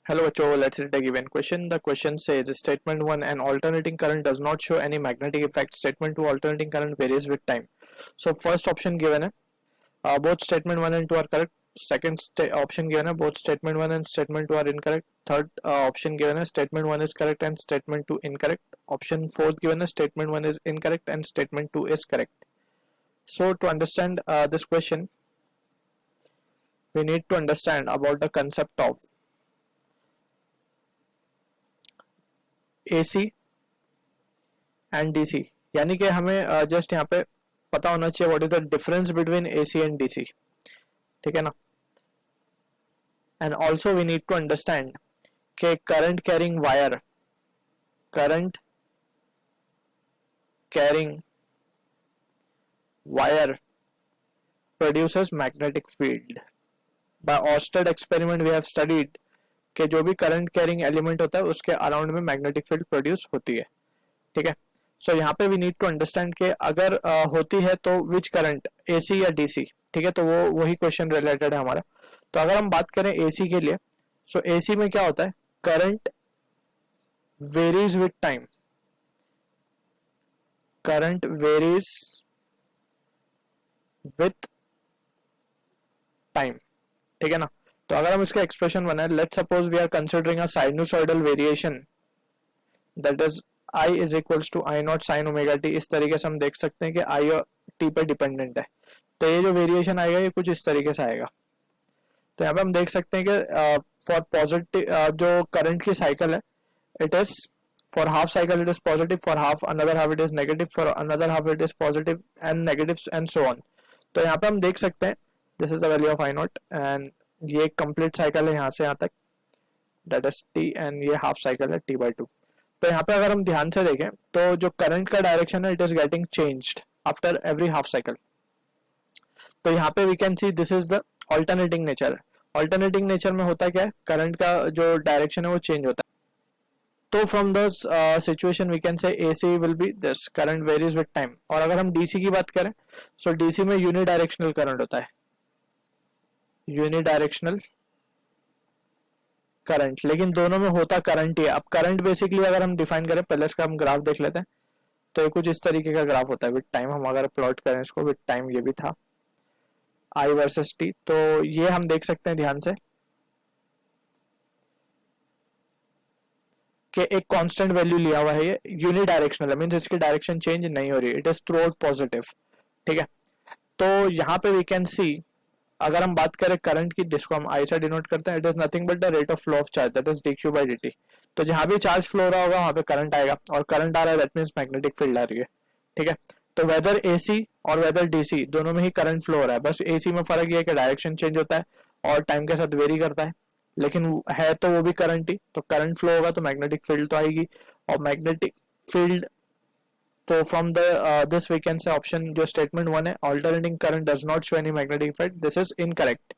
Hello बच्चों, let's read the given question. The question says statement 1, an alternating current does not show any magnetic effect. Statement 2, alternating current varies with time. So first option given है, both statement 1 and 2 are correct. Second option given है, both statement 1 and statement 2 are incorrect. Third option given है, statement 1 is correct and statement 2 incorrect. Option fourth given है, statement 1 is incorrect and statement 2 is correct. So to understand this question, we need to understand about the concept of AC and DC. यानी कि हमें just यहाँ पे पता होना चाहिए what is the difference between AC and DC. ठीक है ना. And also we need to understand कि current carrying wire produces magnetic field. By Oersted experiment we have studied कि जो भी करंट कैरिंग एलिमेंट होता है उसके अराउंड में मैग्नेटिक फील्ड प्रोड्यूस होती है. ठीक है. सो यहाँ पे वी नीड टू अंडरस्टैंड कि अगर होती है तो विच करंट, AC या DC. ठीक है, तो वो वही क्वेश्चन रिलेटेड है हमारा. तो अगर हम बात करें AC के लिए, सो AC में क्या होता है, current varies with time. Current varies with time. ठीक है ना. तो अगर हम इसका एक्सप्रेशन बनाए, let suppose we are considering a sinusoidal variation that is I is equals to I not sine omega T. इस तरीके से हम देख सकते हैं कि I और T पे डिपेंडेंट है. तो ये जो वेरिएशन आएगा ये कुछ इस तरीके से आएगा. तो यहाँ पे हम देख सकते हैं कि फॉर पॉजिटिव जो करंट की साइकिल है, it is for half cycle it is positive, for half another half it is negative, for another half it is positive and negative and so on. तो यहाँ पे हम देख सकते हैं this is the value of I not and ये एक complete cycle है यहाँ से यहाँ तक, दैट इज टी, एंड ये हाफ साइकिल है t/2. तो यहाँ पे अगर हम ध्यान से देखें तो जो करंट का डायरेक्शन है it is getting changed after every half cycle. तो यहाँ पे we can see this is the alternating nature. Alternating nature में होता क्या है, करंट का जो डायरेक्शन है वो चेंज होता है. तो from the situation we can say AC will be this, current varies with time. और अगर हम DC की बात करें, सो DC में यूनिडायरेक्शनल करंट होता है, यूनिडायरेक्शनल करंट. लेकिन दोनों में होता करंट ही है. अब करंट बेसिकली अगर हम डिफाइन करें, पहले इसका हम ग्राफ देख लेते हैं. तो ये कुछ इस तरीके का ग्राफ होता है विद टाइम. हम अगर प्लॉट करें इसको विद टाइम, ये भी था I वर्सेस T. तो ये हम देख सकते हैं ध्यान से कि एक कांस्टेंट वैल्यू लिया हुआ है, ये यूनिडायरेक्शनल है, मींस इसकी डायरेक्शन चेंज नहीं हो रही है, it is through out positive. ठीक है. तो यहाँ पे वी कैन सी, अगर हम बात करें करंट की, जिसको हम आई से डिनोट करते हैं, it is nothing but the rate of flow of charge, that is dq/dt. तो जहां भी चार्ज फ्लो हो रहा होगा वहां पे करंट आएगा, और करंट आ रहा है दैट मींस मैग्नेटिक फील्ड आ रही है. ठीक है. तो वेदर AC और वेदर DC दोनों में ही करंट फ्लो हो रहा है. बस AC में फर्क ये है कि डायरेक्शन चेंज होता है और टाइम के साथ वेरी करता है, लेकिन है तो वो भी करंट ही. तो करंट फ्लो होगा तो मैग्नेटिक फील्ड तो आएगी, और मैग्नेटिक फील्ड. तो from the this we can say option जो स्टेटमेंट 1 है, alternating current does not show any magnetic effect, this is incorrect.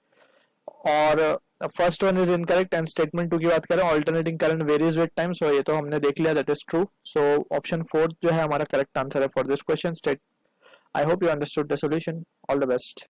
और first one is incorrect. And statement 2 की बात करें, alternating current varies with time, so ये तो हमने देख लिया, that is true. So option fourth जो है हमारा करेक्ट आंसर है for this question. State I hope you understood the solution. All the best.